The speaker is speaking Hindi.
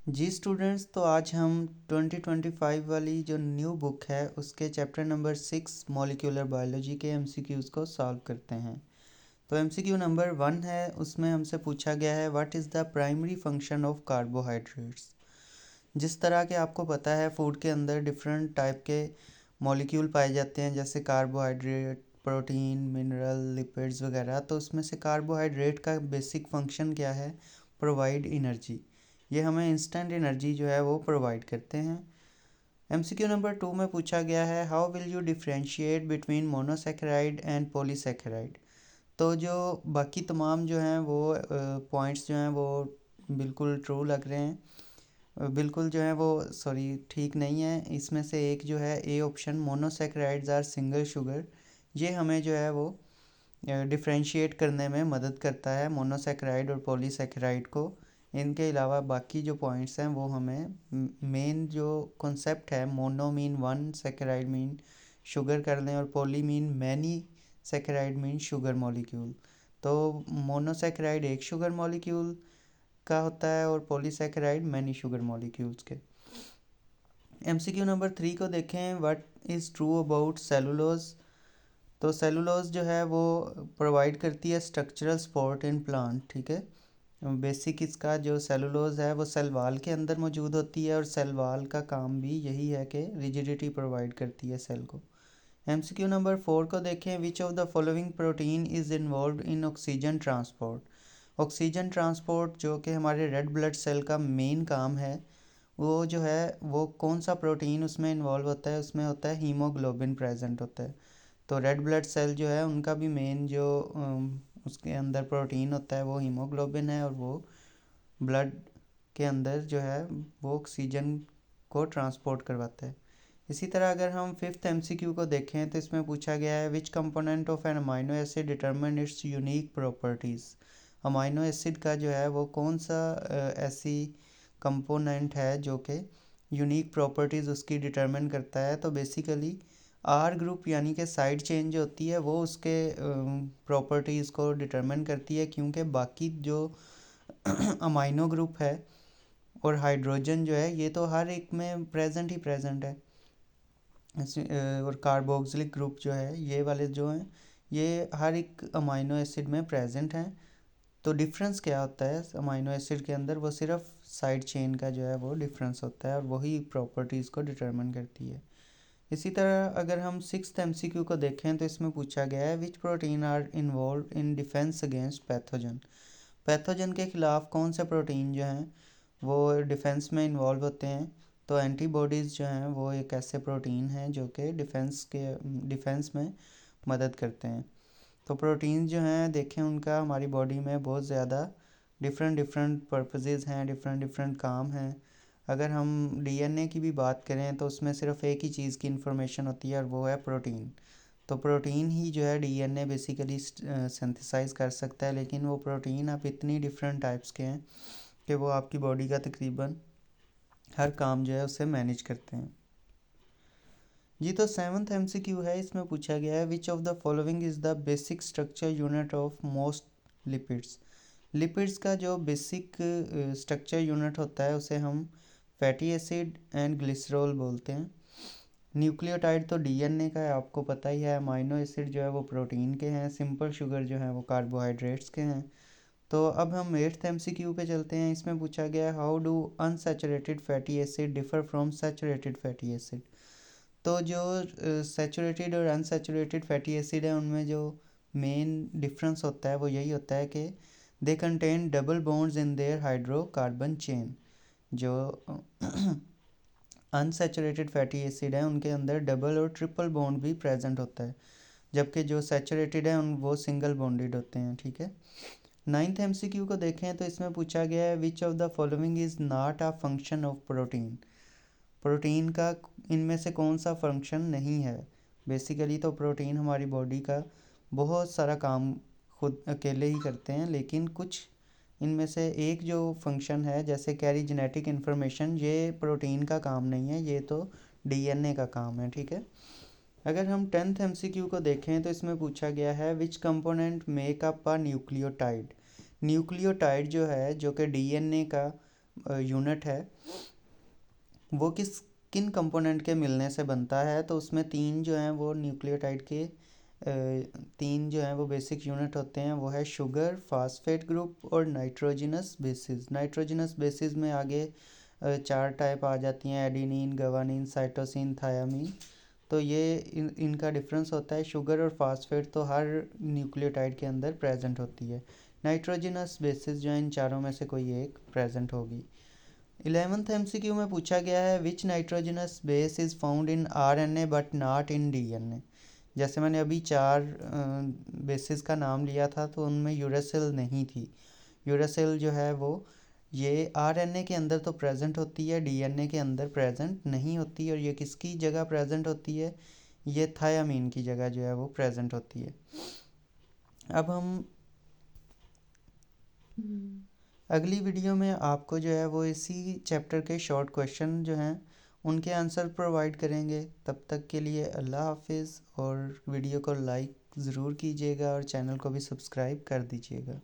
जी स्टूडेंट्स, तो आज हम 2025 वाली जो न्यू बुक है उसके चैप्टर नंबर 6 मॉलिक्यूलर बायोलॉजी के एमसीक्यूज़ को सॉल्व करते हैं। तो एमसीक्यू नंबर 1 है, उसमें हमसे पूछा गया है what is the primary function of carbohydrates. जिस तरह के आपको पता है फूड के अंदर डिफरेंट टाइप के मॉलिक्यूल पाए जाते हैं, जैसे कार्बोहाइड्रेट, प्रोटीन, मिनरल, लिपिड्स वगैरह। तो उसमें से कार्बोहाइड्रेट का बेसिक फंक्शन क्या है? Provide energy. ये हमें इंस्टेंट एनर्जी जो है वो प्रोवाइड करते हैं। एमसीक्यू नंबर 2 में पूछा गया है how will you differentiate between monosaccharide and polysaccharide. तो जो बाकी तमाम जो हैं वो पॉइंट्स जो हैं वो बिल्कुल ट्रू लग रहे हैं, बिल्कुल जो है वो सॉरी ठीक नहीं है। इसमें से एक जो है A option, monosaccharides are single sugar, ये हमें जो है वो डिफ्रेंशिएट करने में मदद करता है मोनोसेकेराइड और पॉलीसेकेराइड को। इनके अलावा बाकी जो पॉइंट्स हैं वो हमें मेन जो कॉन्सेप्ट है, mono mean one, saccharide mean sugar कर लें, और poly mean many, saccharide mean sugar molecule. तो मोनोसेकेराइड एक शुगर मॉलिक्यूल का होता है और पॉलीसेकेराइड मैनी शुगर मॉलिक्यूल्स के। एमसीक्यू नंबर 3 को देखें, what is true about cellulose. तो सेलुलोज जो है वो प्रोवाइड करती है स्ट्रक्चरल सपोर्ट इन प्लांट, ठीक है। बेसिक इसका जो सेलुलोज है वो सेल वाल के अंदर मौजूद होती है, और सेल वाल का काम भी यही है कि रिजिडिटी प्रोवाइड करती है सेल को। एमसीक्यू नंबर 4 को देखें, which of the following protein is involve in oxygen transport. Oxygen transport जो कि हमारे रेड ब्लड सेल का मेन काम है, वो जो है वो कौन सा प्रोटीन उसमें इन्वॉल्व होता है? उसमें होता है हीमोग्लोबिन प्रेजेंट होता है। तो रेड ब्लड सेल जो है उनका भी मेन जो उसके अंदर प्रोटीन होता है वो हीमोग्लोबिन है, और वो ब्लड के अंदर जो है वो ऑक्सीजन को ट्रांसपोर्ट करवाता है। इसी तरह अगर हम फिफ्थ एमसीक्यू को देखें तो इसमें पूछा गया है which component of an amino acid determine its unique properties. Amino acid का जो है वो कौन सा ऐसी कंपोनेंट है जो कि यूनिक प्रॉपर्टीज़ उसकी डिटरमिन करता है? तो बेसिकली आर ग्रुप यानी कि साइड चेन जो होती है वो उसके प्रॉपर्टीज़ को डिटरमिन करती है, क्योंकि बाकी जो अमाइनो ग्रुप है और हाइड्रोजन जो है ये तो हर एक में प्रेजेंट ही प्रेजेंट है। और कार्बोक्सिलिक ग्रुप जो है ये वाले जो हैं ये हर एक अमाइनो एसिड में प्रेजेंट हैं। तो डिफरेंस क्या होता है अमाइनो एसिड के अंदर? वो सिर्फ साइड चेन का जो है वो डिफरेंस होता है, और वही प्रॉपर्टीज़ को डिटरमिन करती है। इसी तरह अगर हम सिक्स्थ एमसीक्यू को देखें तो इसमें पूछा गया है which protein are involved in defence against pathogen. Pathogen के ख़िलाफ़ कौन से प्रोटीन जो हैं वो डिफेंस में इन्वॉल्व होते हैं? तो एंटीबॉडीज़ जो हैं वो एक ऐसे प्रोटीन हैं जो कि डिफेंस में मदद करते हैं। तो प्रोटीन जो हैं देखें उनका हमारी बॉडी में बहुत ज़्यादा डिफरेंट डिफरेंट पर्पसेस हैं, डिफरेंट डिफरेंट काम हैं। अगर हम डीएनए की भी बात करें तो उसमें सिर्फ एक ही चीज़ की इंफॉर्मेशन होती है और वो है प्रोटीन। तो प्रोटीन ही जो है डीएनए बेसिकली सिंथेसाइज कर सकता है, लेकिन वो प्रोटीन आप इतनी डिफरेंट टाइप्स के हैं कि वो आपकी बॉडी का तकरीबन हर काम जो है उससे मैनेज करते हैं। जी, तो सेवन्थ एमसीक्यू है, इसमें पूछा गया है which of the following is the basic structure unit of most lipids. Lipids का जो बेसिक स्ट्रक्चर यूनिट होता है उसे हम फैटी एसिड एंड ग्लिसरॉल बोलते हैं। न्यूक्लियोटाइड तो डीएनए का है, आपको पता ही है। अमाइनो एसिड जो है वो प्रोटीन के हैं, सिंपल शुगर जो है वो कार्बोहाइड्रेट्स के हैं। तो अब हम एट्थ एमसीक्यू पे चलते हैं। इसमें पूछा गया है how do unsaturated fatty acid differ from saturated fatty acid. तो जो सैचुरेटेड और अनसैचुरेटेड फैटी एसिड है उनमें जो मेन डिफरेंस होता है वो यही होता है कि they contain double bonds in their hydrocarbon chain. जो अनसैचुरेटेड फैटी एसिड है उनके अंदर डबल और ट्रिपल बॉन्ड भी प्रेजेंट होता है, जबकि जो सैचुरेटेड है उन वो सिंगल बॉन्डेड होते हैं, ठीक है। नाइन्थ एमसीक्यू को देखें तो इसमें पूछा गया है which of the following is not a function of protein. Protein का इनमें से कौन सा फंक्शन नहीं है? बेसिकली तो प्रोटीन हमारी बॉडी का बहुत सारा काम खुद अकेले ही करते हैं, लेकिन कुछ इनमें से एक जो फंक्शन है जैसे कैरी जेनेटिक इन्फॉर्मेशन, ये प्रोटीन का काम नहीं है, ये तो डीएनए का काम है, ठीक है। अगर हम टेंथ एमसीक्यू को देखें तो इसमें पूछा गया है which component make up a nucleotide. Nucleotide जो है जो कि डीएनए का यूनिट है वो किन कंपोनेंट के मिलने से बनता है, तो उसमें तीन जो हैं वो न्यूक्लियोटाइड के तीन जो हैं वो बेसिक यूनिट होते हैं। वो है शुगर, फास्फेट ग्रुप और नाइट्रोजिनस बेसिस। नाइट्रोजिनस बेसिस में आगे चार टाइप आ जाती हैं, एडिनिन, गवानीन, साइटोसिन, थायामीन। तो ये इनका डिफरेंस होता है। शुगर और फास्फेट तो हर न्यूक्लियोटाइड के अंदर प्रेजेंट होती है। नाइट्रोजिनस बेसिस जो है इन चारों में से कोई एक प्रेजेंट होगी। 11th MCQ में पूछा गया है which nitrogenous base is found in RNA but not in DNA। जैसे मैंने अभी चार बेसिस का नाम लिया था तो उनमें यूरासिल नहीं थी। यूरासिल जो है वो ये RNA के अंदर तो प्रेजेंट होती है, DNA के अंदर प्रेजेंट नहीं होती। और ये किसकी जगह प्रेजेंट होती है, ये थायामीन की जगह जो है वो प्रेजेंट होती है। अब हम अगली वीडियो में आपको जो है वो इसी चैप्टर के शॉर्ट क्वेश्चन जो हैं उनके आंसर प्रोवाइड करेंगे। तब तक के लिए अल्लाह हाफिज़, और वीडियो को लाइक ज़रूर कीजिएगा और चैनल को भी सब्सक्राइब कर दीजिएगा।